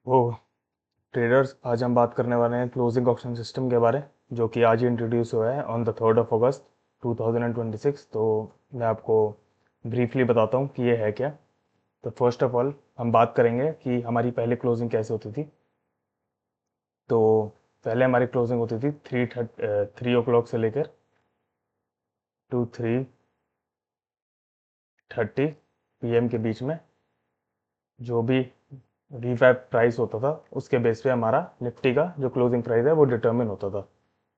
वो ट्रेडर्स, आज हम बात करने वाले हैं क्लोजिंग ऑप्शन सिस्टम के बारे, जो कि आज ही इंट्रोड्यूस हुआ है on the 3rd of August 2026। तो मैं आपको ब्रीफली बताता हूँ कि ये है क्या। तो फर्स्ट ऑफ ऑल हम बात करेंगे कि हमारी पहले क्लोजिंग कैसे होती थी। तो पहले हमारी क्लोजिंग होती थी 3 o'clock से लेकर टू 3:30 PM के बीच में। जो भी वी प्राइस होता था उसके बेस पे हमारा निफ्टी का जो क्लोजिंग प्राइस है वो डिटर्मिन होता था।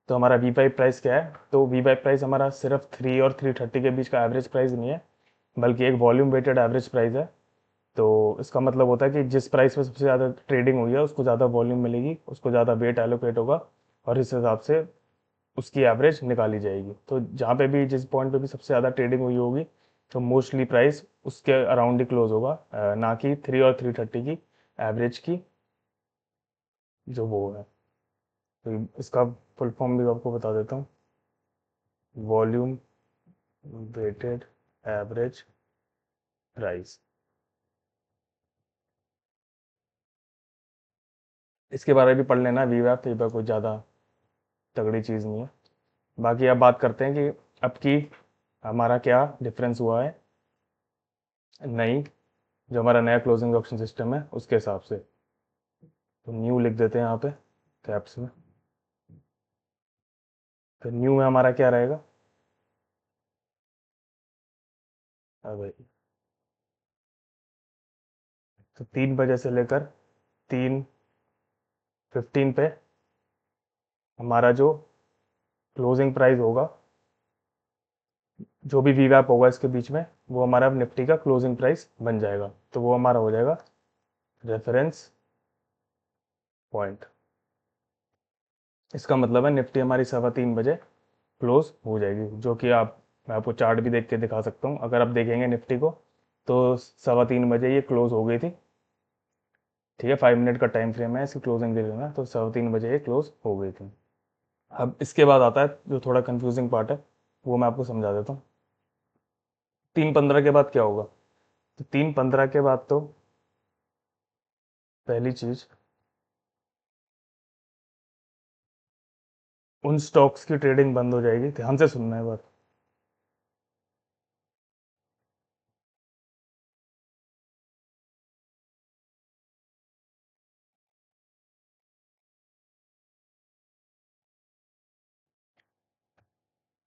तो हमारा वी प्राइस क्या है? तो वी प्राइस हमारा सिर्फ 3 और 3:30 के बीच का एवरेज प्राइस नहीं है, बल्कि एक वॉल्यूम वेटेड एवरेज प्राइस है। तो इसका मतलब होता है कि जिस प्राइस पे सबसे ज़्यादा ट्रेडिंग हुई है उसको ज़्यादा वॉल्यूम मिलेगी, उसको ज़्यादा वेट एलोकेट होगा, और इस हिसाब से उसकी एवरेज निकाली जाएगी। तो जहाँ पे भी जिस पॉइंट पे भी सबसे ज़्यादा ट्रेडिंग हुई होगी तो मोस्टली प्राइस उसके अराउंड ही क्लोज होगा, ना कि 3 और 3:30 की एवरेज की जो वो है। तो इसका फुल फॉर्म भी आपको बता देता हूँ। Volume weighted average price. इसके बारे में भी पढ़ लेना, वीवैप वीवैप कोई ज़्यादा तगड़ी चीज़ नहीं है। बाकी अब बात करते हैं कि अब की हमारा क्या डिफरेंस हुआ है नई, जो हमारा नया क्लोजिंग ऑप्शन सिस्टम है उसके हिसाब से। तो न्यू लिख देते हैं यहाँ पे कैप्स में। तो न्यू में हमारा क्या रहेगा? अब तो 3 बजे से लेकर 3:15 पे हमारा जो क्लोजिंग प्राइस होगा, जो भी वीवैप होगा इसके बीच में, वो हमारा निफ्टी का क्लोजिंग प्राइस बन जाएगा। तो वो हमारा हो जाएगा रेफरेंस पॉइंट। इसका मतलब है निफ्टी हमारी 3:15 बजे क्लोज हो जाएगी, जो कि मैं आपको चार्ट भी देख के दिखा सकता हूँ। अगर आप देखेंगे निफ्टी को तो 3:15 बजे ये क्लोज हो गई थी। ठीक है, 5 मिनट का टाइम फ्रेम है इसकी क्लोजिंग देने का, तो 3:15 बजे ये क्लोज हो गई थी। अब इसके बाद आता है जो थोड़ा कंफ्यूजिंग पार्ट है, वो मैं आपको समझा देता हूँ। 3:15 के बाद क्या होगा? तो 3:15 के बाद तो पहली चीज, उन स्टॉक्स की ट्रेडिंग बंद हो जाएगी। ध्यान से सुनना है बात।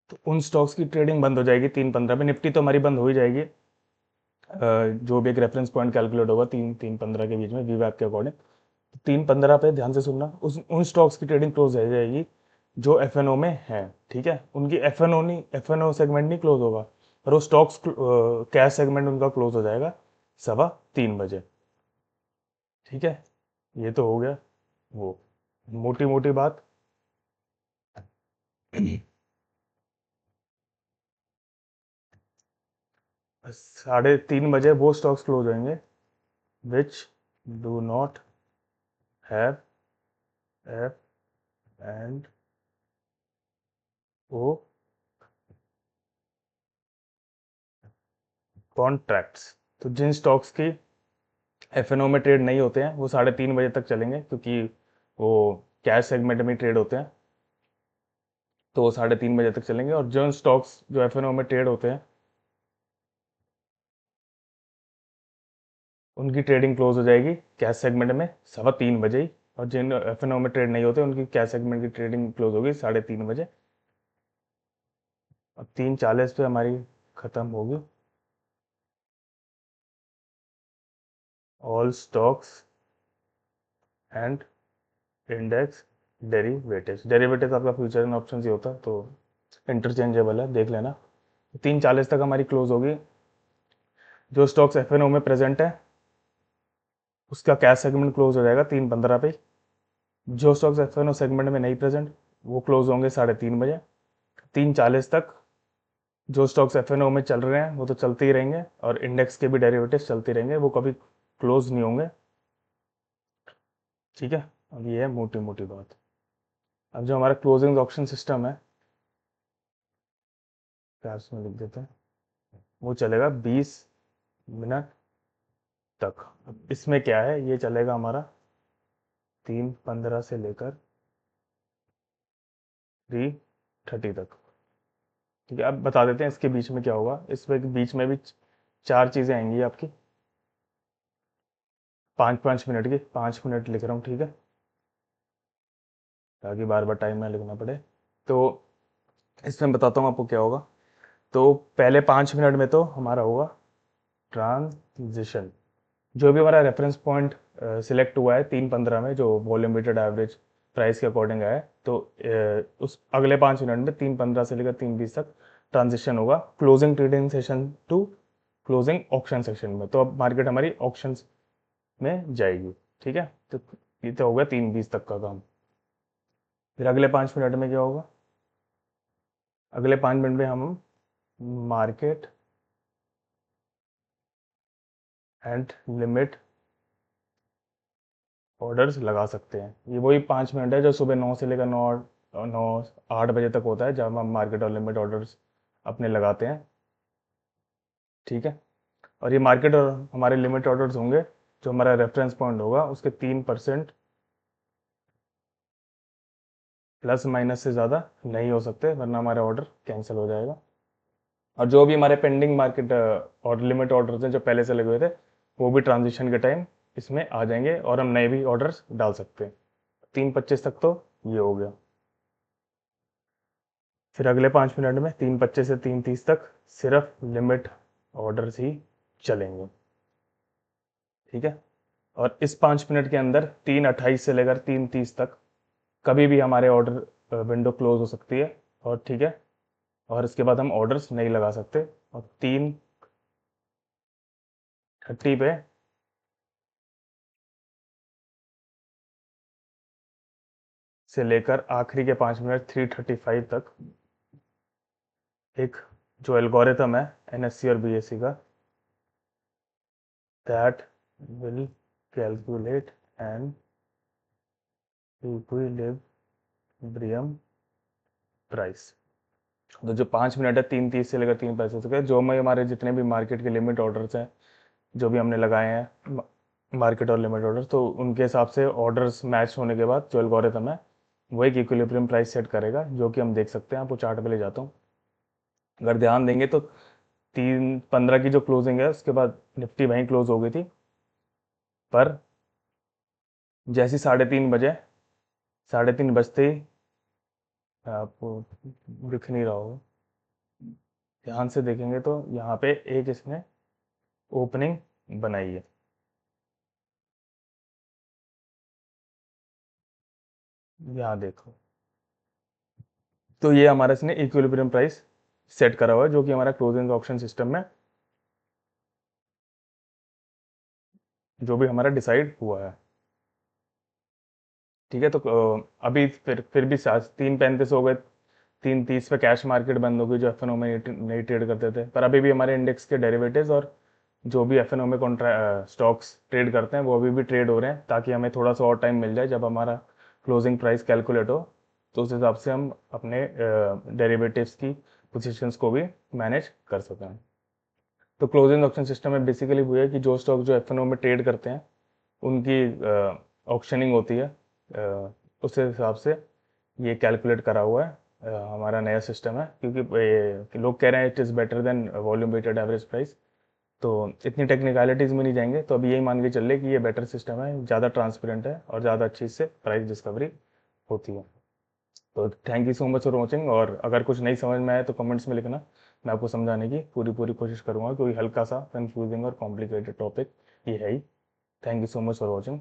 तो उन स्टॉक्स की ट्रेडिंग बंद हो जाएगी 3:15 पे। निफ्टी तो हमारी बंद हो ही जाएगी, जो भी एक रेफरेंस पॉइंट कैलकुलेट होगा 3-3:15 के बीच में वीवैप के अकॉर्डिंग। 3:15 पे ध्यान से सुनना, उस उन स्टॉक्स की ट्रेडिंग क्लोज हो जाएगी जो एफ में है। ठीक है, उनकी एफ सेगमेंट नहीं क्लोज होगा, और वो स्टॉक्स कैश सेगमेंट उनका क्लोज हो जाएगा 3:15 बजे। ठीक है, ये तो हो गया वो मोटी मोटी बात। 3:30 बजे वो स्टॉक्स क्लोज होंगे which do not have F and O contracts. तो जिन स्टॉक्स की एफ में ट्रेड नहीं होते हैं वो 3:30 बजे तक चलेंगे, क्योंकि वो कैश सेगमेंट में ट्रेड होते हैं। तो वो 3:30 बजे तक चलेंगे, और जो स्टॉक्स जो एफ में ट्रेड होते हैं उनकी ट्रेडिंग क्लोज हो जाएगी कैश सेगमेंट में 3:15 बजे ही। और जिन एफ में ट्रेड नहीं होते उनकी कैश सेगमेंट की ट्रेडिंग क्लोज होगी 3:30 बजे। और 3:40 पे हमारी खत्म होगी all stocks and index derivatives आपका फ्यूचर एंड ऑप्शन ही होता है, तो इंटरचेंजेबल है, देख लेना। 3:40 तक हमारी क्लोज होगी। जो स्टॉक्स एफ में प्रेजेंट है उसका कैश सेगमेंट क्लोज हो जाएगा 3:15 पे। जो स्टॉक्स एफ सेगमेंट में नहीं प्रेजेंट वो क्लोज होंगे 3:30 बजे। 3:40 तक जो स्टॉक्स एफ में चल रहे हैं वो तो चलते ही रहेंगे, और इंडेक्स के भी डेरिवेटिव्स चलते रहेंगे, वो कभी क्लोज नहीं होंगे। ठीक है, अब ये है मोटी मोटी बात। अब जो हमारा क्लोजिंग ऑप्शन सिस्टम है, कैप्स में लिख देते हैं, वो चलेगा 20 मिनट तक। अब इसमें क्या है, ये चलेगा हमारा 3:15 से लेकर 3:30 तक। ठीक है, अब बता देते हैं इसके बीच में क्या होगा। इसमें बीच में भी चार चीज़ें आएंगी आपकी, 5-5 मिनट की, 5 मिनट लिख रहा हूँ, ठीक है, ताकि बार बार टाइम ना लिखना पड़े। तो इसमें बताता हूँ आपको क्या होगा। तो पहले 5 मिनट में तो हमारा होगा ट्रांजिशन। जो भी हमारा रेफरेंस पॉइंट सिलेक्ट हुआ है 3:15 में, जो वॉल्यूम वेटेड एवरेज प्राइस के अकॉर्डिंग आया है, तो उस अगले 5 मिनट में 3:15 से लेकर 3:20 तक ट्रांजिशन होगा closing trading session to closing auction session में। तो अब मार्केट हमारी ऑक्शन में जाएगी। ठीक है, तो ये तो हो गया 3:20 तक का काम। फिर अगले 5 मिनट में क्या होगा? अगले 5 मिनट में हम मार्केट एंड लिमिट ऑर्डर्स लगा सकते हैं। ये वही 5 मिनट है जो सुबह 9 से लेकर 9-8 बजे तक होता है, जब हम मार्केट और लिमिट ऑर्डर्स अपने लगाते हैं। ठीक है, और ये मार्केट और हमारे लिमिट ऑर्डर्स होंगे, जो हमारा रेफरेंस पॉइंट होगा उसके 3% प्लस माइनस से ज़्यादा नहीं हो सकते, वरना हमारा ऑर्डर कैंसिल हो जाएगा। और जो भी हमारे पेंडिंग मार्केट और लिमिट ऑर्डर्स हैं जो पहले से लगे हुए थे, वो भी ट्रांजिशन के टाइम इसमें आ जाएंगे और हम नए भी ऑर्डर्स डाल सकते हैं। 3:25 तक तो ये हो गया। फिर अगले 5 मिनट में 3:25 से 3:30 तक सिर्फ लिमिट ऑर्डर्स ही चलेंगे। ठीक है, और इस 5 मिनट के अंदर 3:28 से लेकर 3:30 तक कभी भी हमारे ऑर्डर विंडो क्लोज हो सकती है। और ठीक है, और इसके बाद हम ऑर्डर्स नहीं लगा सकते। और 3:30 पे से लेकर आखिरी के 5 मिनट 3:35 तक एक जो एल्गोरिथम है एनएससी और बीएससी का, that will calculate an equilibrium price. तो जो 5 मिनट है 3:30 से लेकर 3:35 तक है, जो मैं हमारे जितने भी मार्केट के लिमिट ऑर्डर्स हैं जो भी हमने लगाए हैं, मार्केट और लिमिट ऑर्डर, तो उनके हिसाब से ऑर्डर्स मैच होने के बाद जो एल्गोरिथम है वो एक इक्विलिब्रियम प्राइस सेट करेगा, जो कि हम देख सकते हैं। आपको चार्ट पे ले जाता हूँ। अगर ध्यान देंगे तो 3:15 की जो क्लोजिंग है उसके बाद निफ्टी वहीं क्लोज हो गई थी, पर जैसी 3:30 बजे, 3:30 बजते ही, आपको दिख नहीं रहा होगा, ध्यान से देखेंगे तो यहाँ पे एक इसने ओपनिंग बनाई है। यहाँ देखो, तो ये हमारा इसने इक्विलिब्रियम प्राइस सेट करा हुआ है, जो कि हमारा क्लोजिंग ऑप्शन सिस्टम में जो भी हमारा डिसाइड हुआ है। ठीक है, तो अभी फिर भी 3:35 हो गए, 3:30 पे कैश मार्केट बंद हो गई, जो एफ एन ओ में नहीं ट्रेड करते थे। पर अभी भी हमारे इंडेक्स के डेरिवेटिव्स और जो भी एफ एन ओ में स्टॉक्स ट्रेड करते हैं वो अभी भी ट्रेड हो रहे हैं, ताकि हमें थोड़ा सा और टाइम मिल जाए जब हमारा क्लोजिंग प्राइस कैलकुलेट हो, तो उस हिसाब से हम अपने डेरिवेटिव्स की पोजिशंस को भी मैनेज कर सकें। तो क्लोजिंग ऑप्शन सिस्टम में बेसिकली वो है कि जो स्टॉक जो एफ एन ओ में ट्रेड करते हैं उनकी ऑक्शनिंग होती है, उस हिसाब से ये कैलकुलेट करा हुआ है हमारा नया सिस्टम है। क्योंकि लोग कह रहे हैं it is better than volume weighted average price, तो इतनी टेक्निकलिटीज़ में नहीं जाएंगे। तो अभी यही मान के चल रहे कि ये बेटर सिस्टम है, ज़्यादा ट्रांसपेरेंट है और ज़्यादा अच्छी इससे प्राइस डिस्कवरी होती है। तो thank you so much for watching, और अगर कुछ नहीं समझ में आए तो कमेंट्स में लिखना, मैं आपको समझाने की पूरी पूरी कोशिश करूँगा, क्योंकि हल्का सा कंफ्यूजिंग और कॉम्प्लिकेटेड टॉपिक ये है ही। Thank you so much for watching.